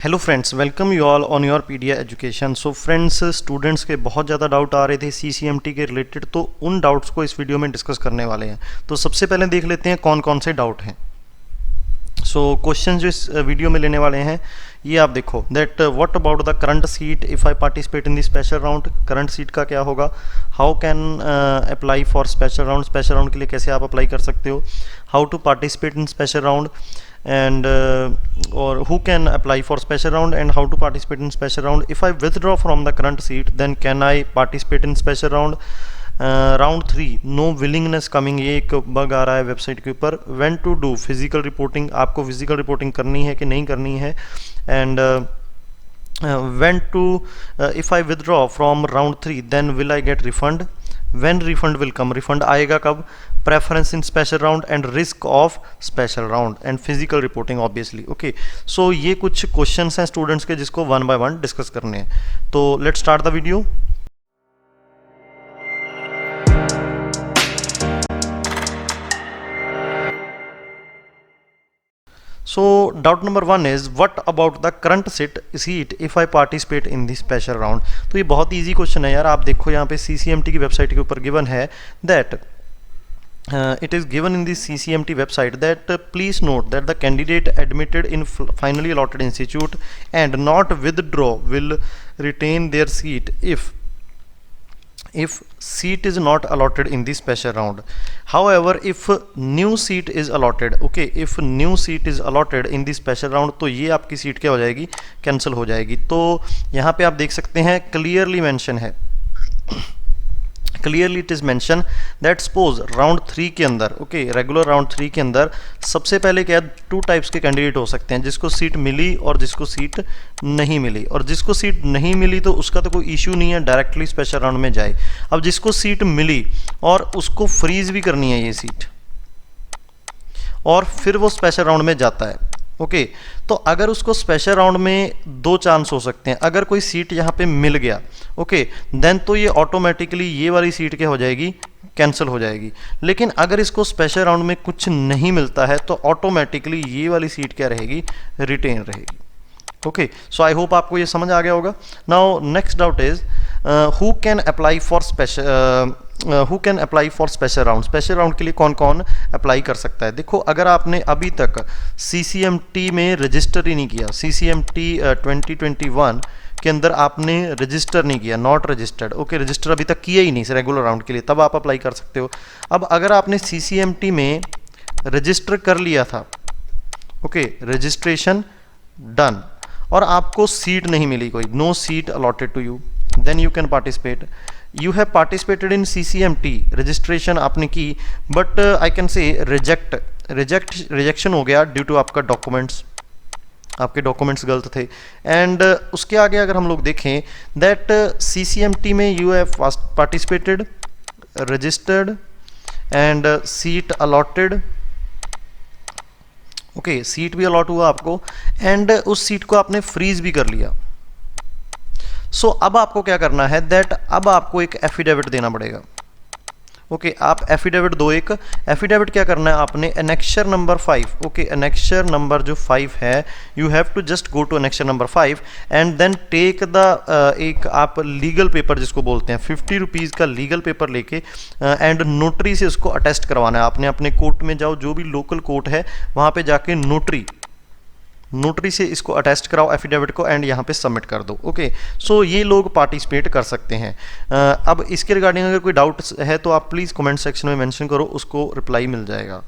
Hello friends, welcome you all on your pedia education. So friends, students के बहुत ज़्यादा doubt आ रहे थे सीसीएमटी के रिलेटेड, तो उन डाउट्स को इस वीडियो में डिस्कस करने वाले हैं। तो सबसे पहले देख लेते हैं कौन कौन से डाउट हैं। सो क्वेश्चन जो इस वीडियो में लेने वाले हैं ये आप देखो, that what about the current seat if I participate in the special round. Current seat का क्या होगा, how can apply for special round, special round के लिए कैसे आप अप्लाई कर सकते हो, how to participate in special round and or who can apply for special round and how to participate in special round. If I withdraw from the current seat then can I participate in special round. Round 3 no willingness coming, ये एक bug आ रहा है website के ऊपर। When to do physical reporting, आपको physical reporting करनी है कि नहीं करनी है। And when to if I withdraw from round 3 then will I get refund, when refund will come, refund आएगा कब, preference in special round and risk of special round and physical reporting obviously. Okay, so ये कुछ questions हैं students के जिसको one by one discuss करने हैं। तो let's start the video. So doubt number 1 is what about the current seat if I participate in the special round। तो ये बहुत इजी क्वेश्चन है यार। आप देखो यहाँ पे CCMT की वेबसाइट के ऊपर गिवन है that it is given in the CCMT website that please note that the candidate admitted in finally allotted institute and not withdraw will retain their seat if seat is not allotted in the special round. However, if new seat is allotted, okay, if new seat is allotted in the special round, तो ये आपकी seat क्या हो जाएगी, cancel हो जाएगी। तो यहाँ पे आप देख सकते हैं क्लियरली मेंशन है, clearly it is mention that suppose round 3 के अंदर, ओके, रेगुलर राउंड 3 के अंदर सबसे पहले क्या है, 2 टाइप्स के कैंडिडेट हो सकते हैं, जिसको सीट मिली और जिसको सीट नहीं मिली। और जिसको सीट नहीं मिली तो उसका तो कोई इशू नहीं है, डायरेक्टली स्पेशल राउंड में जाए। अब जिसको सीट मिली और उसको फ्रीज भी करनी है ये सीट और फिर वो स्पेशल राउंड में जाता है, ओके, तो अगर उसको स्पेशल राउंड में 2 चांस हो सकते हैं। अगर कोई सीट यहाँ पे मिल गया, ओके, देन तो ये ऑटोमेटिकली ये वाली सीट क्या हो जाएगी, कैंसिल हो जाएगी। लेकिन अगर इसको स्पेशल राउंड में कुछ नहीं मिलता है तो ऑटोमेटिकली ये वाली सीट क्या रहेगी, रिटेन रहेगी। ओके, सो आई होप आपको ये समझ आ गया होगा। Now next doubt is who can apply for special round. Special round के लिए कौन कौन अप्लाई कर सकता है। देखो, अगर आपने अभी तक CCMT में रजिस्टर ही नहीं किया, CCMT 2021 के अंदर आपने रजिस्टर नहीं किया, नॉट रजिस्टर्ड, ओके, रजिस्टर अभी तक किया ही नहीं रेगुलर राउंड के लिए, तब आप अप्लाई कर सकते हो। अब अगर आपने CCMT में रजिस्टर कर लिया था, ओके, रजिस्ट्रेशन डन, और आपको सीट नहीं मिली कोई, no seat allotted to you, then you can participate. You have participated in CCMT, registration आपने की, but I can say rejection हो गया ड्यू टू आपका डॉक्यूमेंट्स, आपके डॉक्यूमेंट्स गलत थे। एंड उसके आगे अगर हम लोग देखें दैट CCMT में you have participated, registered and seat allotted, okay, seat भी अलॉट हुआ आपको एंड उस सीट को आपने फ्रीज भी कर लिया। सो अब आपको क्या करना है दैट अब आपको एक एफिडेविट देना पड़ेगा, ओके, आप एफिडेविट दो। एक एफिडेविट क्या करना है आपने, annexure number 5, okay, annexure number जो 5 है, you have to just go to annexure number 5 and then take the एक आप लीगल पेपर जिसको बोलते हैं, 50 रुपीज़ का लीगल पेपर लेके एंड नोटरी से उसको अटेस्ट करवाना है आपने। अपने कोर्ट में जाओ, जो भी लोकल कोर्ट है वहाँ पे जाके नोटरी से इसको अटेस्ट कराओ एफिडेविट को एंड यहाँ पे सबमिट कर दो, ओके। सो ये लोग पार्टिसिपेट कर सकते हैं। अब इसके रिगार्डिंग अगर कोई डाउट है तो आप प्लीज़ कमेंट सेक्शन में मेंशन करो, उसको रिप्लाई मिल जाएगा।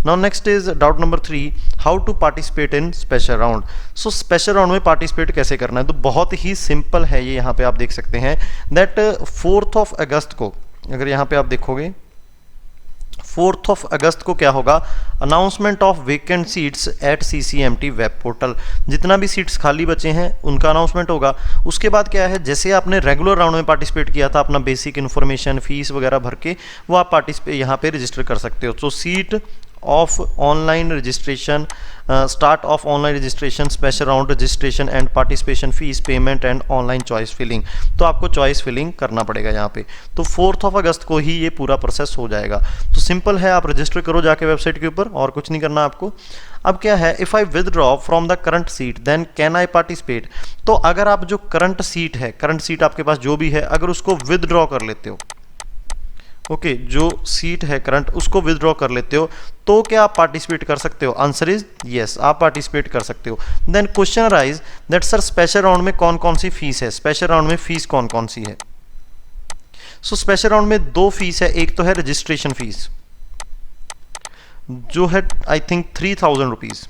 Now next is doubt number 3, how to participate in special round. So special round में पार्टिसिपेट कैसे करना है, तो बहुत ही सिंपल है ये। यहाँ पे आप देख सकते हैं दैट 4 अगस्त को, अगर यहाँ पे आप देखोगे 4 अगस्त को क्या होगा, announcement of vacant seats at CCMT web portal. जितना भी सीट्स खाली बचे हैं उनका अनाउंसमेंट होगा। उसके बाद क्या है, जैसे आपने रेगुलर राउंड में पार्टिसिपेट किया था, अपना बेसिक इन्फॉर्मेशन फीस वगैरह भर के वो आप यहाँ पे रजिस्टर कर सकते हो। तो seat of online registration, start of online registration, special round registration and participation fee payment and online choice filling. तो आपको चॉइस फिलिंग करना पड़ेगा यहाँ पे। तो 4 अगस्त को ही ये पूरा प्रोसेस हो जाएगा। तो सिंपल है, आप रजिस्टर करो जाके वेबसाइट के ऊपर, और कुछ नहीं करना आपको। अब क्या है, if I withdraw from the current seat then can I participate. तो अगर आप जो करंट सीट है, करंट सीट आपके पास जो भी है, अगर उसको विदड्रॉ कर लेते हो, ओके, जो सीट है करंट उसको विदड्रॉ कर लेते हो, तो क्या आप पार्टिसिपेट कर सकते हो? आंसर इज यस, आप पार्टिसिपेट कर सकते हो। Then question arise that sir special round में कौन कौन सी फीस है, स्पेशल राउंड में फीस कौन कौन सी है? सो स्पेशल राउंड में 2 फीस है, एक तो है रजिस्ट्रेशन फीस जो है I think 3000 rupees,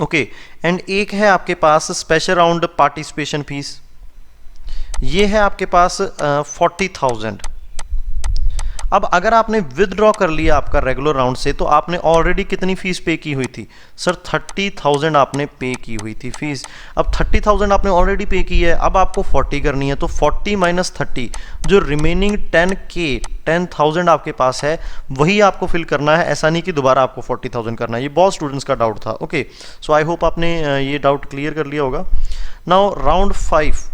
okay, and एक है आपके पास स्पेशल राउंड पार्टिसिपेशन फीस, ये है आपके पास 40,000। अब अगर आपने विदड्रॉ कर लिया आपका रेगुलर राउंड से, तो आपने ऑलरेडी कितनी फीस पे की हुई थी? सर 30,000 आपने पे की हुई थी फीस। अब 30,000 आपने ऑलरेडी पे की है, अब आपको 40 करनी है, तो 40 माइनस 30, जो रिमेनिंग 10,000 आपके पास है, वही आपको फिल करना है। ऐसा नहीं कि दोबारा आपको 40,000 करना है। ये बहुत स्टूडेंट्स का डाउट था। ओके, सो आई होप आपने ये डाउट क्लियर कर लिया होगा। Now round 5,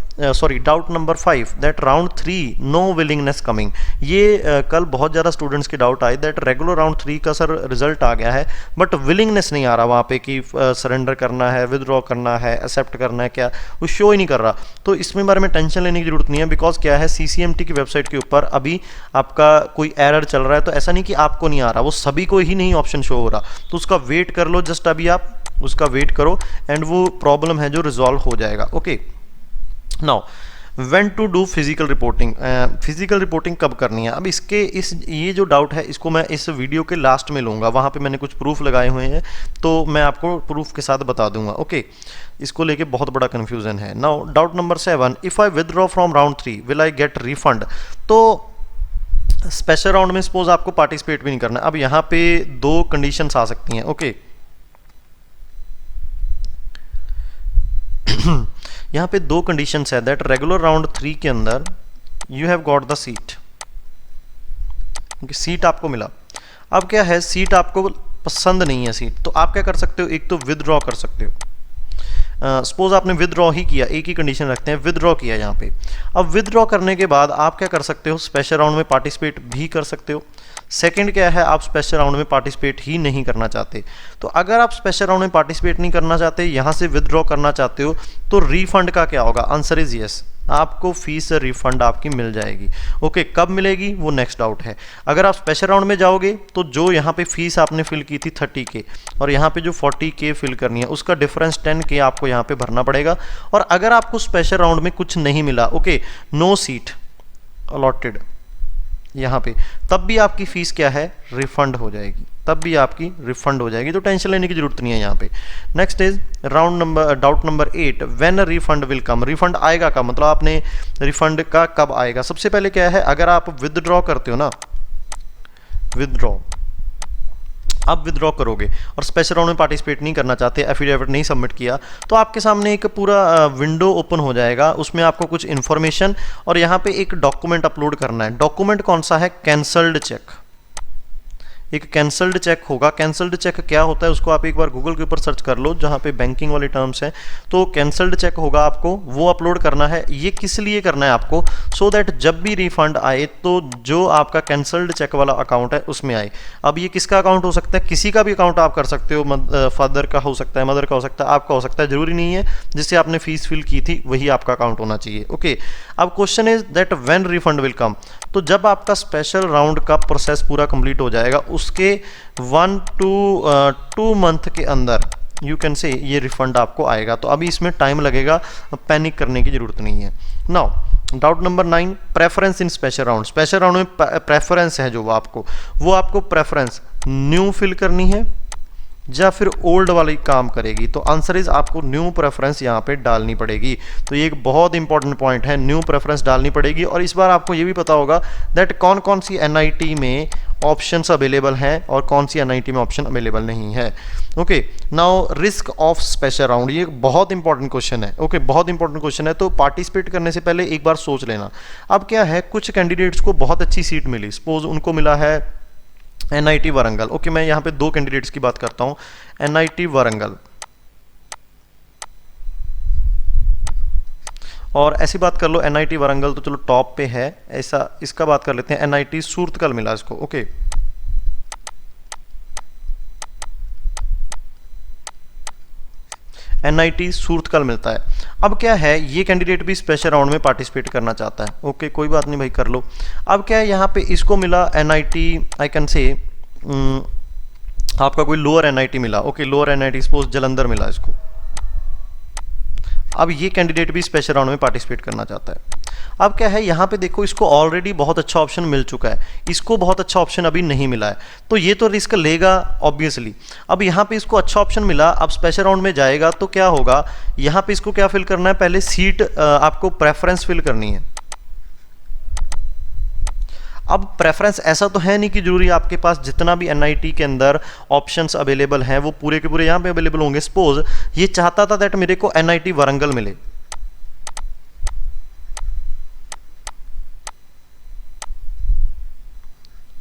doubt number 5 that round 3 no willingness coming. ये कल बहुत ज़्यादा स्टूडेंट्स के डाउट आए दैट रेगुलर राउंड 3 का सर रिजल्ट आ गया है, बट विलिंगनेस नहीं आ रहा वहाँ पे कि सरेंडर करना है, विदड्रॉ करना है, एक्सेप्ट करना है, क्या वो शो ही नहीं कर रहा। तो इसमें बारे में टेंशन लेने की जरूरत नहीं है, बिकॉज क्या है, CCMT की वेबसाइट के ऊपर अभी आपका कोई एरर चल रहा है, तो ऐसा नहीं कि आपको नहीं आ रहा, वो सभी को ही नहीं ऑप्शन शो हो रहा। तो उसका वेट कर लो, जस्ट अभी आप उसका वेट करो एंड वो प्रॉब्लम है जो रिजॉल्व हो जाएगा। Okay, now when to do physical reporting, physical reporting कब करनी है? अब ये जो डाउट है इसको मैं इस वीडियो के लास्ट में लूँगा, वहाँ पे मैंने कुछ प्रूफ लगाए हुए हैं, तो मैं आपको प्रूफ के साथ बता दूंगा। ओके, इसको लेके बहुत बड़ा कन्फ्यूजन है। Now doubt number 7, if I withdraw from round 3 will I get refund. तो स्पेशल राउंड में सपोज आपको पार्टिसिपेट भी नहीं करना। अब यहाँ पे 2 कंडीशंस आ सकती हैं। ओके, यहाँ पे 2 कंडीशंस है दैट रेगुलर राउंड 3 के अंदर you have got the seat, seat आपको मिला। अब क्या है, सीट आपको पसंद नहीं है सीट, तो आप क्या कर सकते हो, एक तो विदड्रॉ कर सकते हो। सपोज आपने विदड्रॉ ही किया, एक ही कंडीशन रखते हैं, विदड्रॉ किया यहाँ पे। अब विदड्रॉ करने के बाद आप क्या कर सकते हो, स्पेशल राउंड में पार्टिसिपेट भी कर सकते हो। सेकंड क्या है, आप स्पेशल राउंड में पार्टिसिपेट ही नहीं करना चाहते। तो अगर आप स्पेशल राउंड में पार्टिसिपेट नहीं करना चाहते, यहाँ से विदड्रॉ करना चाहते हो, तो रिफंड का क्या होगा? आंसर इज यस, आपको फीस रिफंड आपकी मिल जाएगी। ओके, कब मिलेगी वो नेक्स्ट डाउट है। अगर आप स्पेशल राउंड में जाओगे तो जो यहाँ पे फीस आपने फिल की थी 30K और यहाँ पे जो 40K फिल करनी है, उसका डिफरेंस 10K आपको यहाँ पे भरना पड़ेगा। और अगर आपको स्पेशल राउंड में कुछ नहीं मिला, ओके, नो सीट अलॉटेड यहाँ पे, तब भी आपकी फीस क्या है, रिफंड हो जाएगी, तब भी आपकी रिफंड हो जाएगी। तो टेंशन लेने की जरूरत नहीं है यहाँ पे। Next is doubt number 8, when refund will come. Refund आएगा कब, मतलब आपने रिफंड का कब आएगा? सबसे पहले क्या है, अगर आप विदड्रॉ करते हो ना, विदड्रॉ आप विदड्रॉ करोगे और स्पेशल राउंड में पार्टिसिपेट नहीं करना चाहते, एफिडेविट नहीं सबमिट किया, तो आपके सामने एक पूरा विंडो ओपन हो जाएगा। उसमें आपको कुछ इन्फॉर्मेशन और यहाँ पे एक डॉक्यूमेंट अपलोड करना है। डॉक्यूमेंट कौन सा है? Cancelled cheque. एक कैंसल्ड चेक होगा। कैंसल्ड चेक क्या होता है उसको आप एक बार गूगल के ऊपर सर्च कर लो, जहाँ पे बैंकिंग वाले टर्म्स हैं। तो कैंसल्ड चेक होगा, आपको वो अपलोड करना है। ये किस लिए करना है आपको? सो दैट जब भी रिफंड आए तो जो आपका कैंसल्ड चेक वाला अकाउंट है उसमें आए। अब ये किसका अकाउंट हो सकता है? किसी का भी अकाउंट आप कर सकते हो, फादर का हो सकता है, मदर का हो सकता है, आपका हो सकता है। जरूरी नहीं है जिससे आपने फीस फिल की थी वही आपका अकाउंट होना चाहिए। ओके, अब question is that when refund will कम। तो जब आपका स्पेशल राउंड का प्रोसेस पूरा कंप्लीट हो जाएगा, उसके 1 to 2 मंथ के अंदर यू कैन से ये रिफंड आपको आएगा। तो अभी इसमें टाइम लगेगा, पैनिक करने की जरूरत नहीं है। Now doubt number 9, preference in special round. Special round में प्रेफरेंस है जो वो आपको प्रेफरेंस न्यू फिल करनी है या फिर ओल्ड वाली काम करेगी? तो आंसर इज आपको न्यू प्रेफरेंस यहाँ पे डालनी पड़ेगी। तो ये एक बहुत इंपॉर्टेंट पॉइंट है, न्यू प्रेफरेंस डालनी पड़ेगी। और इस बार आपको ये भी पता होगा दैट कौन कौन सी एनआईटी में ऑप्शंस अवेलेबल हैं और कौन सी एनआईटी में ऑप्शन अवेलेबल नहीं है। Okay, now risk of special round, ये एक बहुत इंपॉर्टेंट क्वेश्चन है। ओके, बहुत इंपॉर्टेंट क्वेश्चन है। तो पार्टिसिपेट करने से पहले एक बार सोच लेना। अब क्या है, कुछ कैंडिडेट्स को बहुत अच्छी सीट मिली, सपोज उनको मिला है NIT वारंगल। ओके, मैं यहाँ पे दो कैंडिडेट्स की बात करता हूँ। NIT वारंगल, और ऐसी बात कर लो NIT वारंगल तो चलो टॉप पे है, ऐसा इसका बात कर लेते हैं। NIT सूरतकल मिला इसको। ओके, NIT सूरतकल मिलता है। अब क्या है, ये कैंडिडेट भी स्पेशल राउंड में पार्टिसिपेट करना चाहता है। ओके, कोई बात नहीं भाई, कर लो। अब क्या है, यहाँ पे इसको मिला NIT, आई कैन से आपका कोई लोअर NIT मिला। Okay, lower NIT suppose Jalandhar मिला इसको। अब ये कैंडिडेट भी स्पेशल राउंड में पार्टिसिपेट करना चाहता है। अब क्या है, यहाँ पे देखो इसको ऑलरेडी बहुत अच्छा ऑप्शन मिल चुका है, इसको बहुत अच्छा ऑप्शन अभी नहीं मिला है, तो ये तो रिस्क लेगा ऑब्वियसली। अब यहाँ पे इसको अच्छा ऑप्शन मिला, अब स्पेशल राउंड में जाएगा तो क्या होगा, यहाँ पे इसको क्या फिल करना है, पहले सीट आपको प्रेफरेंस फिल करनी है। अब प्रेफरेंस ऐसा तो है नहीं कि जरूरी आपके पास जितना भी NIT के अंदर ऑप्शंस अवेलेबल हैं वो पूरे के पूरे यहाँ पे अवेलेबल होंगे। सपोज ये चाहता था दैट मेरे को NIT वारंगल मिले,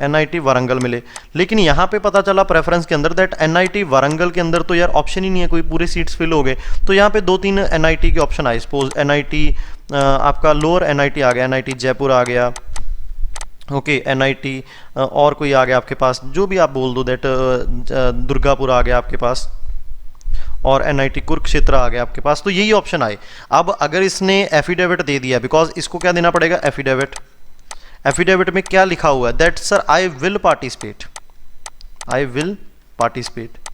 NIT वारंगल मिले, लेकिन यहाँ पे पता चला प्रेफरेंस के अंदर दैट NIT वारंगल के अंदर तो यार ऑप्शन ही नहीं है कोई, पूरे सीट्स फिल हो गए। तो यहाँ पे 2-3 NIT के ऑप्शन आए। सपोज NIT आपका लोअर NIT आ गया, NIT जयपुर आ गया। ओके, NIT और कोई आ गया आपके पास, जो भी आप बोल दो दैट दुर्गापुर आ गया आपके पास, और NIT कुरुक्षेत्र आ गया आपके पास। तो यही ऑप्शन आए। अब अगर इसने एफिडेविट दे दिया, बिकॉज इसको क्या देना पड़ेगा, एफिडेविट। एफिडेविट में क्या लिखा हुआ है, that sir I will participate, I will participate.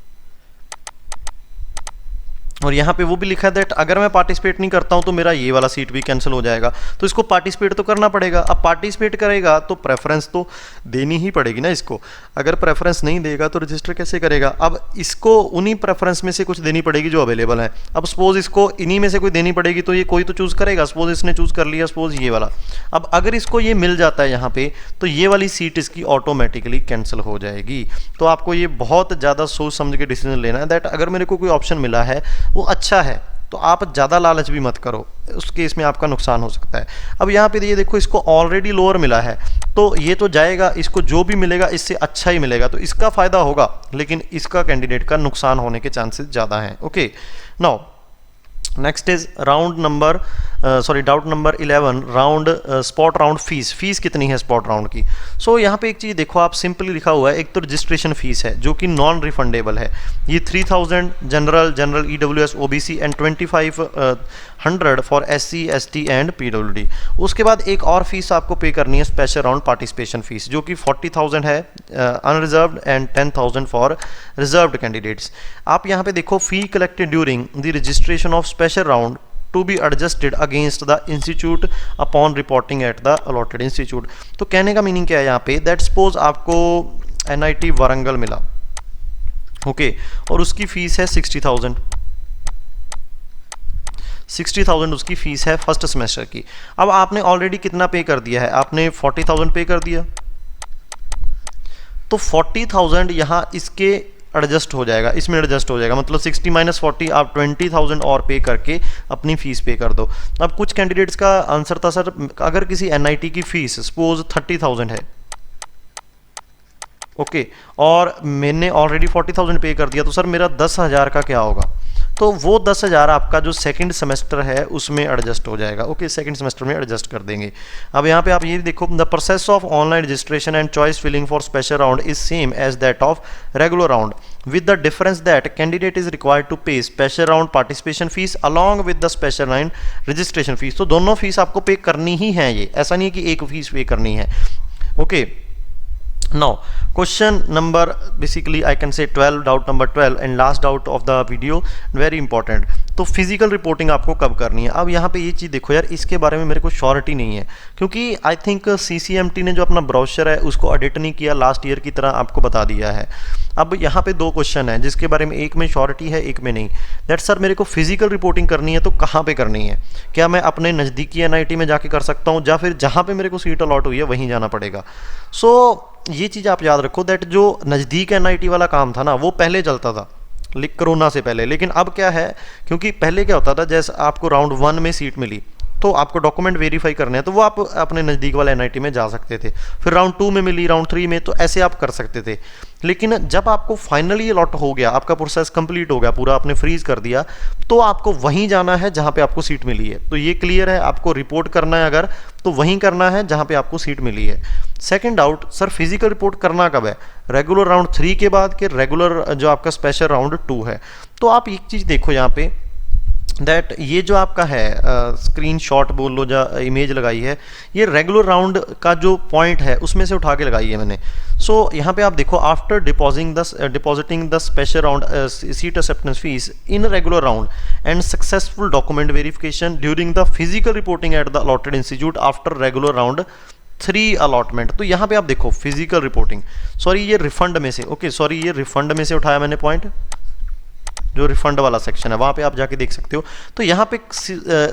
और यहाँ पे वो भी लिखा है दैट अगर मैं पार्टिसिपेट नहीं करता हूँ तो मेरा ये वाला सीट भी कैंसिल हो जाएगा। तो इसको पार्टिसिपेट तो करना पड़ेगा। अब पार्टिसिपेट करेगा तो प्रेफरेंस तो देनी ही पड़ेगी ना इसको। अगर प्रेफरेंस नहीं देगा तो रजिस्टर कैसे करेगा। अब इसको उन्हीं प्रेफरेंस में से कुछ देनी पड़ेगी जो अवेलेबल है। अब सपोज इसको इन्हीं में से कोई देनी पड़ेगी तो ये कोई तो चूज़ करेगा। सपोज इसने चूज़ कर लिया सपोज ये वाला। अब अगर इसको ये मिल जाता है यहाँ पे तो ये वाली सीट इसकी ऑटोमेटिकली कैंसिल हो जाएगी। तो आपको ये बहुत ज़्यादा सोच समझ के डिसीजन लेना है दैट अगर मेरे को कोई ऑप्शन मिला है वो अच्छा है तो आप ज़्यादा लालच भी मत करो, उस केस में आपका नुकसान हो सकता है। अब यहाँ पे ये देखो इसको ऑलरेडी लोअर मिला है तो ये तो जाएगा, इसको जो भी मिलेगा इससे अच्छा ही मिलेगा तो इसका फ़ायदा होगा, लेकिन इसका कैंडिडेट का नुकसान होने के चांसेस ज़्यादा हैं। Okay, now next is round number doubt number 11, round spot round fees कितनी है स्पॉट राउंड की। सो यहाँ पे एक चीज़ देखो आप, सिंपली लिखा हुआ है एक तो रजिस्ट्रेशन फीस है जो कि नॉन रिफंडेबल है, ये 3000 general EWS OBC and 2500 for SC ST and PWD। उसके बाद एक और फीस आपको पे करनी है स्पेशल राउंड पार्टिसिपेशन फीस जो कि 40,000 है unreserved and 10,000 for reserved candidates. आप यहाँ पे देखो fee collected during the registration of special round to be adjusted against the institute upon reporting at the allotted institute। तो कहने का मीनिंग क्या है यहाँ पे, दैट सपोज आपको NIT वारंगल मिला, ओके, और उसकी फीस है 60,000 उसकी फीस है फर्स्ट सेमेस्टर की। अब आपने ऑलरेडी कितना पे कर दिया है, आपने 40,000 पे कर दिया, तो 40,000 यहाँ इसके एडजस्ट हो जाएगा, इसमें एडजस्ट हो जाएगा, मतलब 60 - 40 आप 20,000 और पे करके अपनी फ़ीस पे कर दो। अब कुछ कैंडिडेट्स का आंसर था सर अगर किसी NIT की फ़ीस सपोज 30,000 है, ओके, और मैंने ऑलरेडी 40,000 पे कर दिया तो सर मेरा 10,000 का क्या होगा, तो वो 10,000 आपका जो सेकंड सेमेस्टर है उसमें एडजस्ट हो जाएगा। ओके, सेकंड सेमेस्टर में एडजस्ट कर देंगे। अब यहाँ पे आप ये देखो, the process of online registration and choice filling for special round is same as that of regular round with the difference that candidate is required to pay special round participation fees along with the special round registration fees। तो दोनों fees आपको पे करनी ही है, ये ऐसा नहीं है कि एक फीस पे करनी है। Okay, now question number basically I can say 12, doubt number 12 and last doubt of the video, very important। तो फिजिकल रिपोर्टिंग आपको कब करनी है। अब यहाँ पे ये चीज़ देखो यार, इसके बारे में मेरे को श्योरिटी नहीं है क्योंकि आई थिंक CCMT ने जो अपना ब्राउचर है उसको एडिट नहीं किया, लास्ट ईयर की तरह आपको बता दिया है। अब यहाँ पे दो क्वेश्चन है जिसके बारे में एक में श्योरिटी है एक में नहीं। दैट सर मेरे को फिजिकल रिपोर्टिंग करनी है तो कहाँ पे करनी है, क्या मैं अपने नज़दीकी NIT में जाके कर सकता हूँ या फिर जहाँ पे मेरे को सीट अलॉट हुई है वहीं जाना पड़ेगा। सो ये चीज़ आप याद रखो दैट जो नज़दीक NIT वाला काम था ना वो पहले चलता था कोरोना से पहले, लेकिन अब क्या है, क्योंकि पहले क्या होता था जैसे आपको राउंड 1 में सीट मिली तो आपको डॉक्यूमेंट वेरीफाई करने हैं तो वो आप अपने नज़दीक वाले एनआईटी में जा सकते थे, फिर राउंड 2 में मिली, राउंड 3 में, तो ऐसे आप कर सकते थे। लेकिन जब आपको फाइनली अलॉट हो गया, आपका प्रोसेस कंप्लीट हो गया पूरा, आपने फ्रीज कर दिया, तो आपको वहीं जाना है जहां पे आपको सीट मिली है। तो ये क्लियर है, आपको रिपोर्ट करना है अगर तो वहीं करना है जहां पे आपको सीट मिली है। Second doubt, sir physical report करना कब है, रेगुलर राउंड 3 के बाद कि रेगुलर जो आपका स्पेशल राउंड 2 है। तो आप एक चीज़ देखो यहाँ पे दैट ये जो आपका है स्क्रीनशॉट बोल लो या इमेज लगाई है, ये रेगुलर राउंड का जो पॉइंट है उसमें से उठा के लगाई है मैंने। सो यहाँ पे आप देखो, after depositing the special round seat acceptance fees in regular round and successful document verification during the physical reporting at the allotted institute after regular round 3 allotment. तो यहाँ पे आप देखो फिजिकल रिपोर्टिंग, सॉरी ये रिफंड में से, okay sorry ये refund में से उठाया मैंने पॉइंट, जो रिफंड वाला सेक्शन है वहाँ पे आप जाके देख सकते हो। तो यहाँ पे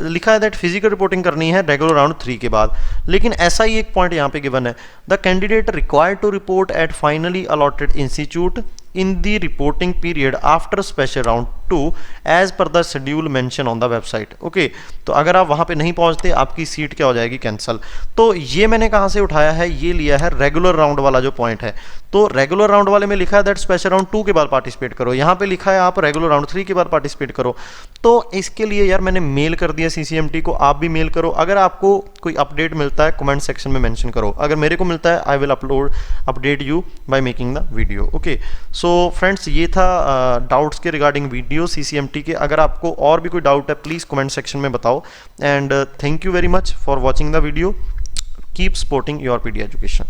लिखा है दैट फिजिकल रिपोर्टिंग करनी है रेगुलर राउंड 3 के बाद, लेकिन ऐसा ही एक पॉइंट यहाँ पे गिवन है, the candidate required to report at finally allotted institute in the reporting period after special round 2 as per the schedule mention on the website. Okay, तो अगर आप वहाँ पे नहीं पहुँचते आपकी सीट क्या हो जाएगी, कैंसिल। तो ये मैंने कहाँ से उठाया है, ये लिया है रेगुलर राउंड वाला जो पॉइंट है। तो रेगुलर राउंड वाले में लिखा है दैट स्पेशल राउंड 2 के बाद पार्टिसिपेट करो, यहाँ पे लिखा है आप रेगुलर राउंड 3 के बाद पार्टिसिपेट करो। तो इसके लिए यार मैंने मेल कर दिया CCMT को, आप भी मेल करो। अगर आपको कोई अपडेट मिलता है कमेंट सेक्शन में मेंशन करो, अगर मेरे को मिलता है I will update you by making the video. Okay, so friends ये था डाउट्स के रिगार्डिंग वीडियो CCMT के। अगर आपको और भी कोई डाउट है प्लीज़ कमेंट सेक्शन में बताओ, and thank you very much for watching the video. Keep supporting your PD education.